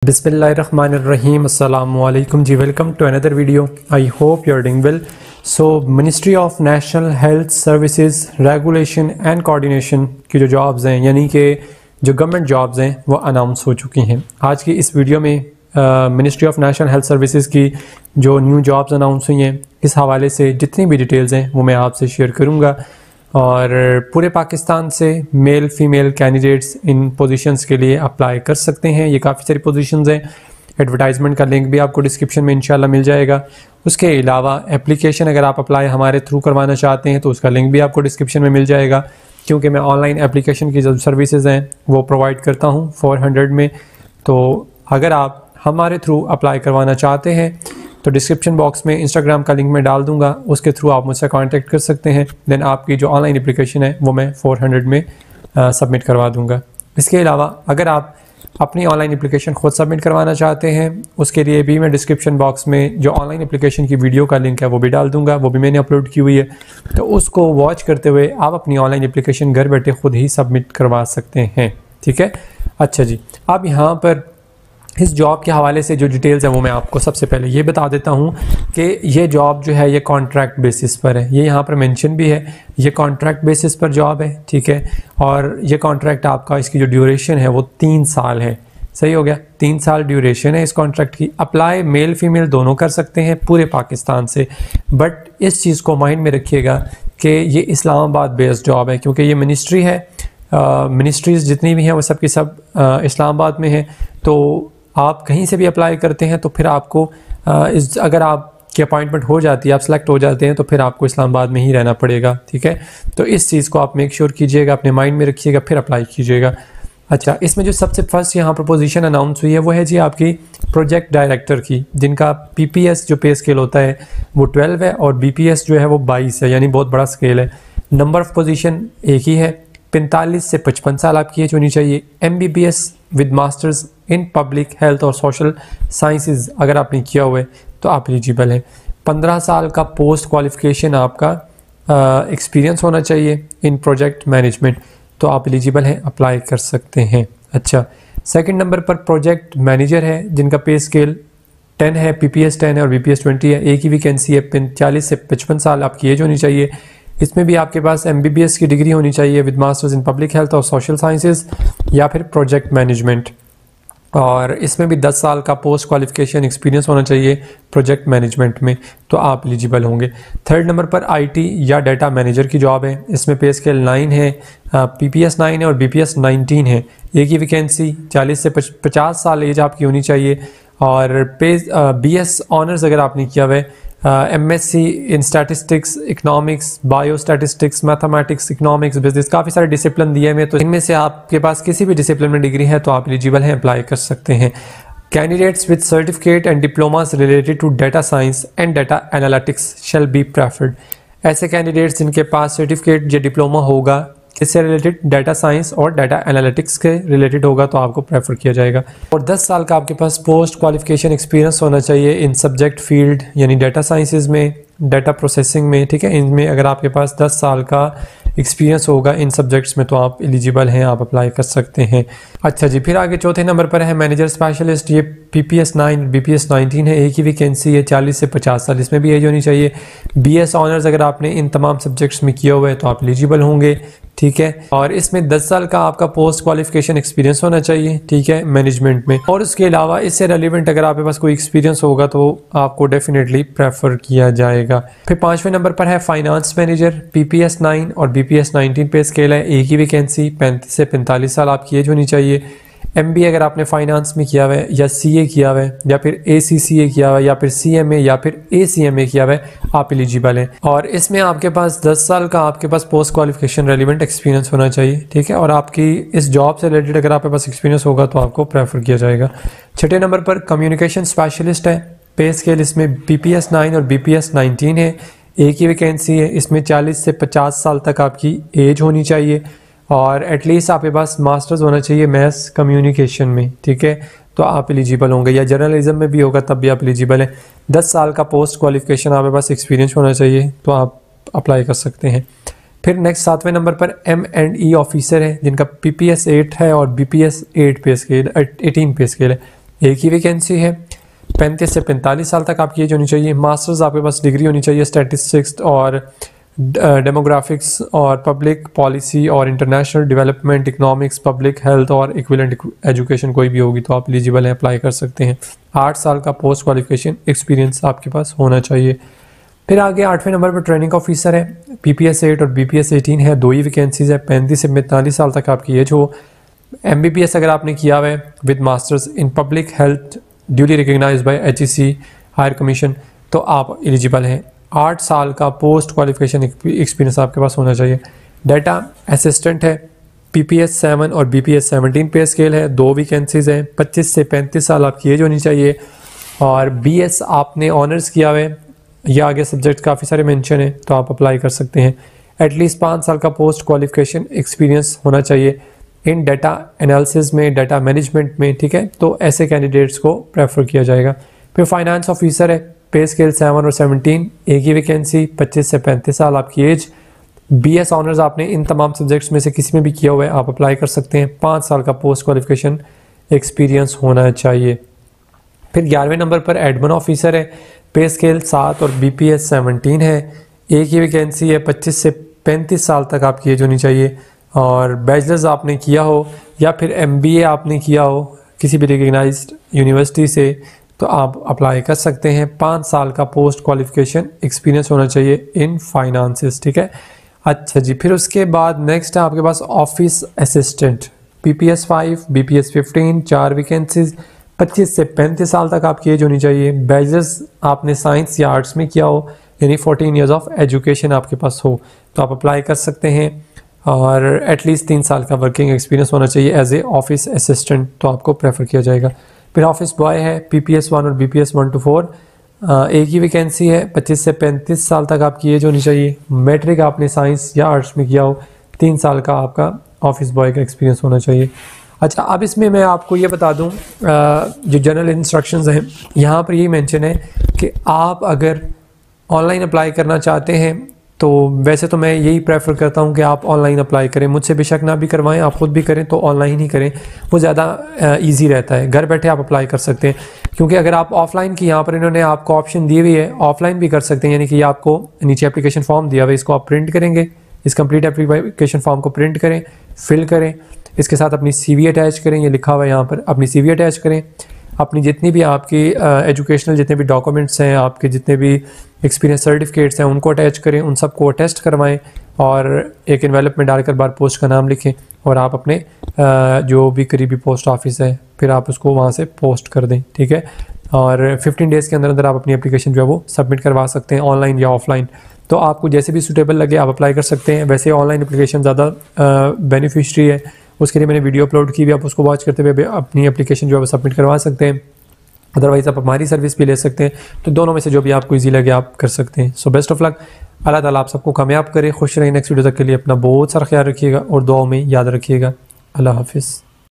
बिस्मिल्लाहिर्रहमानिर्रहीम अस्सलामुअलैकुम जी। Welcome to another video. I hope you are doing well. So ministry of national health services regulation and coordination की जो jobs हैं, यानी कि जो गवर्नमेंट जॉब्स हैं, वो अनाउंस हो चुकी हैं। आज की इस वीडियो में ministry of national health services की जो न्यू जॉब्स अनाउंस हुई हैं, इस हवाले से जितनी भी डिटेल्स हैं वो मैं आपसे शेयर करूँगा। और पूरे पाकिस्तान से male female candidates in positions के लिए अप्लाई कर सकते हैं। ये काफ़ी सारी पोजीशंस हैं। एडवर्टाइजमेंट का लिंक भी आपको डिस्क्रिप्शन में इंशाल्लाह मिल जाएगा। उसके अलावा एप्लीकेशन अगर आप अप्लाई हमारे थ्रू करवाना चाहते हैं तो उसका लिंक भी आपको डिस्क्रिप्शन में मिल जाएगा, क्योंकि मैं ऑनलाइन एप्लीकेशन की जो सर्विसेज हैं वो प्रोवाइड करता हूँ 400 में। तो अगर आप हमारे थ्रू अप्लाई करवाना चाहते हैं तो डिस्क्रिप्शन बॉक्स में इंस्टाग्राम का लिंक मैं डाल दूंगा, उसके थ्रू आप मुझसे कांटेक्ट कर सकते हैं। देन आपकी जो ऑनलाइन एप्लीकेशन है वो मैं 400 में सबमिट करवा दूंगा। इसके अलावा अगर आप अपनी ऑनलाइन एप्लीकेशन खुद सबमिट करवाना चाहते हैं, उसके लिए भी मैं डिस्क्रिप्शन बॉक्स में जो ऑनलाइन एप्लीकेशन की वीडियो का लिंक है वो भी डाल दूंगा। वो भी मैंने अपलोड की हुई है, तो उसको वॉच करते हुए आप अपनी ऑनलाइन एप्लीकेशन घर बैठे खुद ही सबमिट करवा सकते हैं। ठीक है, अच्छा जी। अब यहाँ पर इस जॉब के हवाले से जो डिटेल्स है वो मैं आपको सबसे पहले ये बता देता हूँ कि ये जॉब जो है ये कॉन्ट्रैक्ट बेसिस पर है। ये यहाँ पर मेंशन भी है, ये कॉन्ट्रैक्ट बेसिस पर जॉब है। ठीक है, और ये कॉन्ट्रैक्ट आपका, इसकी जो ड्यूरेशन है वो 3 साल है। सही हो गया, 3 साल ड्यूरेशन है इस कॉन्ट्रैक्ट की। अप्लाई मेल फीमेल दोनों कर सकते हैं पूरे पाकिस्तान से, बट इस चीज़ को माइंड में रखिएगा कि ये इस्लामाबाद बेस्ड जॉब है, क्योंकि ये मिनिस्ट्री है। मिनिस्ट्रीज़ जितनी भी हैं वो सब की सब इस्लामाबाद में है। तो आप कहीं से भी अप्लाई करते हैं तो फिर आपको अगर आपकी अपॉइंटमेंट हो जाती है, आप सेलेक्ट हो जाते हैं, तो फिर आपको इस्लामाबाद में ही रहना पड़ेगा। ठीक है, तो इस चीज़ को आप मेक श्योर कीजिएगा, अपने माइंड में रखिएगा, फिर अप्लाई कीजिएगा। अच्छा, इसमें जो सबसे फर्स्ट यहाँ पर पोजीशन अनाउंस हुई है वो है जी आपकी प्रोजेक्ट डायरेक्टर की, जिनका PPS जो पे स्केल होता है वो 12 है और BPS जो है वो 22 है, यानी बहुत बड़ा स्केल है। नंबर ऑफ पोजीशन एक ही है। 45 से 55 साल आपकी एज होनी चाहिए। MBBS with masters in public health और सोशल साइंसेज अगर आपने किया हुआ है तो आप एलिजिबल हैं। 15 साल का पोस्ट क्वालिफिकेशन आपका एक्सपीरियंस होना चाहिए इन प्रोजेक्ट मैनेजमेंट, तो आप एलिजिबल हैं, अप्लाई कर सकते हैं। अच्छा, सेकंड नंबर पर प्रोजेक्ट मैनेजर है, जिनका पे स्केल 10 है, PPS 10 है और BPS 20 है। एक ही वैकेंसी है। 40 से 55 साल आपकी एज होनी चाहिए। इसमें भी आपके पास MBBS की डिग्री होनी चाहिए with masters in public health और सोशल साइंसेज या फिर प्रोजेक्ट मैनेजमेंट, और इसमें भी 10 साल का पोस्ट क्वालिफिकेशन एक्सपीरियंस होना चाहिए प्रोजेक्ट मैनेजमेंट में, तो आप एलिजिबल होंगे। थर्ड नंबर पर IT या डाटा मैनेजर की जॉब है। इसमें पे स्केल 9 है, PPS 9 है और BPS 19 है। एक ही वैकेंसी। 40 से 50 साल एज आपकी होनी चाहिए। और BS ऑनर्स अगर आपने किया हुआ है, MSc इन statistics, economics, bio statistics, mathematics, economics, business, काफ़ी सारे डिसिप्लिन दिए हुए, तो इनमें से आपके पास किसी भी डिसिप्लिन में डिग्री है तो आप एलिजिबल हैं, अप्लाई कर सकते हैं। Candidates with certificate and diplomas related to data science and data analytics shall be preferred. ऐसे कैंडिडेट्स जिनके पास सर्टिफिकेट या डिप्लोमा होगा इससे रिलेटेड, डाटा साइंस और डाटा एनालिटिक्स के रिलेटेड होगा, तो आपको प्रेफर किया जाएगा। और 10 साल का आपके पास पोस्ट क्वालिफिकेशन एक्सपीरियंस होना चाहिए इन सब्जेक्ट फील्ड, यानी डाटा साइंसेज में, डाटा प्रोसेसिंग में। ठीक है, इनमें अगर आपके पास 10 साल का एक्सपीरियंस होगा इन सब्जेक्ट्स में तो आप एलिजिबल हैं, आप अप्लाई कर सकते हैं। अच्छा जी, फिर आगे चौथे नंबर पर है मैनेजर स्पेशलिस्ट। ये PPS 9 BPS 19 है। एक ही वैकेंसी है। 40 से 50 साल इसमें भी एज होनी चाहिए। BS ऑनर्स अगर आपने इन तमाम सब्जेक्ट्स में किया हुआ है तो आप एलिजिबल होंगे। ठीक है, और इसमें 10 साल का आपका पोस्ट क्वालिफिकेशन एक्सपीरियंस होना चाहिए। ठीक है, मैनेजमेंट में। और उसके अलावा इससे रेलिवेंट अगर आपके पास कोई एक्सपीरियंस होगा तो आपको डेफिनेटली प्रेफर किया जाएगा। फिर 5वें नंबर पर है फाइनेंस मैनेजर। PPS 9 और BPS 19 पे स्केल है। एक ही वैकेंसी। 35 से 45 साल आपकी एज होनी चाहिए। MBA अगर आपने फाइनेंस में किया हुआ है या CA किया हुआ है या फिर ACCA किया हुआ है या फिर CMA या फिर ACMA किया हुआ है, आप एलिजिबल हैं। और इसमें आपके पास 10 साल का आपके पास पोस्ट क्वालिफिकेशन रेलिवेंट एक्सपीरियंस होना चाहिए। ठीक है, और आपकी इस जॉब से रिलेटेड अगर आपके पास एक्सपीरियंस होगा तो आपको प्रेफर किया जाएगा। 6ठे नंबर पर कम्युनिकेशन स्पेशलिस्ट है। पे स्केल इसमें BPS 9 और BPS 19 है। एक ही वैकेंसी है। इसमें 40 से 50 साल तक आपकी एज होनी चाहिए और एटलीस्ट आपके पास मास्टर्स होना चाहिए मैथ्स कम्युनिकेशन में। ठीक है, तो आप एलिजिबल होंगे, या जर्नलिज्म में भी होगा तब भी आप एलिजिबल हैं। 10 साल का पोस्ट क्वालिफिकेशन आपके पास एक्सपीरियंस होना चाहिए तो आप अप्लाई कर सकते हैं। फिर नेक्स्ट 7वें नंबर पर M&E ऑफिसर है, जिनका PPS 8 है और BPS 8 पे स्केल 18 पे स्केल है। एक ही वैकेंसी है। 35 से 45 साल तक आपकी एज होनी चाहिए। मास्टर्स आपके पास डिग्री होनी चाहिए स्टैटिस्टिक्स और डेमोग्राफिक्स और पब्लिक पॉलिसी और international development, economics, public health और इक्विवेलेंट एजुकेशन कोई भी होगी तो आप एलिजिबल हैं, अप्लाई कर सकते हैं। 8 साल का पोस्ट क्वालिफिकेशन एक्सपीरियंस आपके पास होना चाहिए। फिर आगे 8वें नंबर पर ट्रेनिंग ऑफिसर है। PPS 8 और BPS 18 है, 2 ही वैकेंसीज है। 35 से 45 साल तक आपकी एज हो। MBBS अगर आपने किया हुआ है with masters in public health duly recognized by HEC higher commission तो आप एलिजिबल हैं। 8 साल का पोस्ट क्वालिफिकेशन एक्सपीरियंस आपके पास होना चाहिए। डाटा असिस्टेंट है। PPS 7 और BPS 17 पे स्केल है, 2 वैकेंसीज हैं। 25 से 35 साल आपकी एज होनी चाहिए और BS आपने ऑनर्स किया हुआ है या आगे सब्जेक्ट काफ़ी सारे मेंशन है तो आप अप्लाई कर सकते हैं। एटलीस्ट 5 साल का पोस्ट क्वालिफिकेशन एक्सपीरियंस होना चाहिए इन डाटा एनालिसिस में, डाटा मैनेजमेंट में, ठीक है। तो ऐसे कैंडिडेट्स को प्रेफर किया जाएगा। फिर फाइनेंस ऑफिसर है। पे स्केल 7 और 17, एक ही वैकेंसी। 25 से 35 साल आपकी एज। BS ऑनर्स आपने इन तमाम सब्जेक्ट्स में से किसी में भी किया हुआ है आप अप्लाई कर सकते हैं। 5 साल का पोस्ट क्वालिफिकेशन एक्सपीरियंस होना चाहिए। फिर 11वें नंबर पर एडमिन ऑफिसर है। पे स्केल 7 और BPS 17 है, एक ही वैकेंसी है। 25 से 35 साल तक आपकी एज होनी चाहिए और बैचलर्स आपने किया हो या फिर MBA आपने किया हो किसी भी रिकग्नाइज्ड यूनिवर्सिटी से तो आप अप्लाई कर सकते हैं। 5 साल का पोस्ट क्वालिफिकेशन एक्सपीरियंस होना चाहिए इन फाइनेंसेस, ठीक है। अच्छा जी, फिर उसके बाद नेक्स्ट है आपके पास office assistant. PPS 5, BPS 15, 4 vacancies. 25 से 35 साल तक आपकी एज होनी चाहिए। बैचलर्स आपने साइंस या आर्ट्स में किया हो यानी 14 ईयर्स ऑफ एजुकेशन आपके पास हो तो आप अप्लाई कर सकते हैं और एटलीस्ट 3 साल का वर्किंग एक्सपीरियंस होना चाहिए एज ए ऑफिस असिस्टेंट तो आपको प्रेफर किया जाएगा। फिर ऑफिस बॉय है। PPS 1 और BPS 1 to 4, एक ही वैकेंसी है। 25 से 35 साल तक आपकी एज होनी चाहिए। मैट्रिक आपने साइंस या आर्ट्स में किया हो। 3 साल का आपका ऑफिस बॉय का एक्सपीरियंस होना चाहिए। अच्छा, अब इसमें मैं आपको ये बता दूं जो जनरल इंस्ट्रक्शंस हैं यहाँ पर यही मेंशन है कि आप अगर ऑनलाइन अप्लाई करना चाहते हैं तो वैसे तो मैं यही प्रेफर करता हूँ कि आप ऑनलाइन अप्लाई करें। मुझसे बेशक ना भी करवाएं, आप खुद भी करें तो ऑनलाइन ही करें, वो ज़्यादा इजी रहता है। घर बैठे आप अप्लाई कर सकते हैं क्योंकि अगर आप ऑफलाइन की यहाँ पर इन्होंने आपको ऑप्शन दी हुई है, ऑफलाइन भी कर सकते हैं। यानी कि ये आपको नीचे एप्लीकेशन फॉर्म दिया हुआ है, इसको आप प्रिंट करेंगे, इस कंप्लीट एप्लीकेशन फॉर्म को प्रिंट करें, फिल करें, इसके साथ अपनी CV अटैच करें, ये लिखा हुआ है यहाँ पर, अपनी CV अटैच करें। अपनी जितनी भी आपकी एजुकेशनल जितने भी डॉक्यूमेंट्स हैं, आपके जितने भी एक्सपीरियंस सर्टिफिकेट्स हैं उनको अटैच करें, उन सबको अटेस्ट करवाएं और एक एनवेलप में डालकर बार पोस्ट का नाम लिखें और आप अपने जो भी करीबी पोस्ट ऑफिस है फिर आप उसको वहाँ से पोस्ट कर दें, ठीक है। और 15 डेज़ के अंदर अंदर आप अपनी एप्लीकेशन जो है वो सबमिट करवा सकते हैं ऑनलाइन या ऑफलाइन। तो आपको जैसे भी सूटेबल लगे आप अप्लाई कर सकते हैं। वैसे ऑनलाइन एप्लीकेशन ज़्यादा बेनिफिशरी है, उसके लिए मैंने वीडियो अपलोड की भी, आप उसको वॉच करते हुए अपनी एप्लीकेशन जो है वो सबमिट करवा सकते हैं। अदरवाइज़ आप हमारी सर्विस भी ले सकते हैं। तो दोनों में से जो भी आपको इजी लगे आप कर सकते हैं। सो बेस्ट ऑफ लक, अल्लाह ताला आप सबको कामयाब करे, खुश रहें। नेक्स्ट वीडियो तक के लिए अपना बहुत सारा ख्याल रखिएगा और दुआओं में याद रखिएगा। अल्लाह हाफिज़।